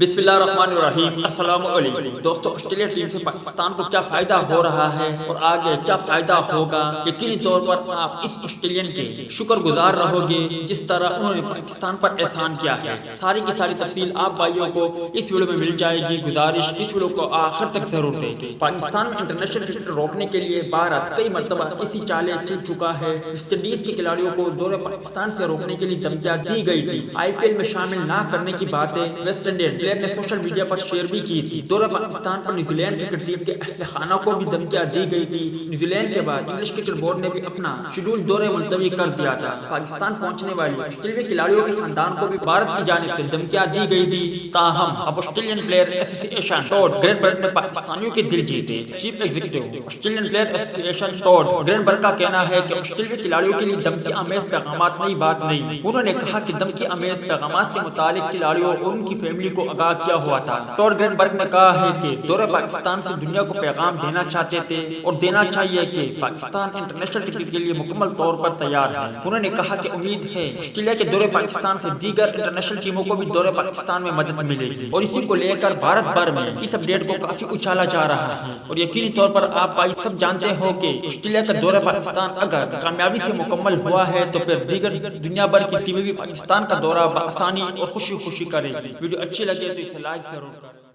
بسم اللہ الرحمن الرحیم۔ السلام علیکم دوستو، آسٹریلیا ٹیم سے پاکستان کو کیا فائدہ ہو رہا ہے اور آگے کیا فائدہ ہوگا، یقینی طور پر آپ اس آسٹریلین کے شکر گزار رہو گے جس طرح انہوں نے پاکستان پر احسان کیا ہے۔ ساری کی ساری تفصیل آپ بھائیوں کو اس ویڈیو میں مل جائے گی۔ گزارش اس ویڈیو کو آخر تک ضرور دیکھیں۔ پاکستان میں انٹرنیشنل کرکٹ روکنے کے لیے بھارت کئی مرتبہ اسی چالیں چل چکا ہے۔ ویسٹ انڈیز کے کھلاڑیوں کو دورہ پاکستان سے روکنے کے لیے دھمکیاں دی گئی تھی۔ آئی پی ایل میں شامل نہ کرنے کی باتیں ویسٹ انڈین پلیئر نے سوشل میڈیا پر شیئر بھی کی تھی۔ دورہ پاکستان پر نیوزی لینڈ کرکٹ ٹیم کے اہل خانہ کو بھی دھمکیاں دی گئی تھی۔ نیوزی لینڈ کے بعد انگلش کرکٹ بورڈ نے بھی اپنا شیڈول دورے ملتوی کر دیا تھا۔ پاکستان پہنچنے والی آسٹریلوی کھلاڑیوں کے خاندان کو بھی بھارت کی جانب سے دھمکیاں دی گئی تھی۔ تاہم اب آسٹریلین پلیئر ایسوسی ایشن ٹوڈ گرینبرگ نے پاکستانیوں کے دل جیتے۔ چیف ایگزیکٹو آسٹریلین پلیئر ایسوسی ایشن ٹوڈ گرینبرگ کا کہنا ہے کہ آسٹریلوی کھلاڑیوں کے لیے دھمکی آمیز پیغامات نئی بات نہیں۔ انہوں نے کہا کہ دھمکی آمیز پیغامات سے متعلق کھلاڑیوں اور ان کی فیملی کو آگاہ کیا ہوا تھا۔ ٹوڈ گرینبرگ نے کہا ہے کہ دورہ پاکستان سے دنیا کو پیغام دینا چاہتے تھے اور دینا چاہیے کہ پاکستان انٹرنیشنل کرکٹ کے لیے مکمل طور پر تیار ہے۔ انہوں نے کہا کہ امید ہے آسٹریلیا کے دورہ پاکستان سے دیگر انٹرنیشنل ٹیموں کو بھی دورہ پاکستان میں مدد ملے گی اور اسی کو لے کر بھارت بھر میں اس اپ ڈیٹ کو کافی اچھالا جا رہا ہے۔ اور یقینی طور پر آپ بھائی سب جانتے ہو کہ آسٹریلیا کا دورہ پاکستان اگر کامیابی سے مکمل ہوا ہے تو پھر دیگر دنیا بھر کی ٹیمیں بھی پاکستان کا دورہ بآسانی اور خوشی کرے گی۔ ویڈیو اچھی لگے تو اسے لائک ضرور کریں۔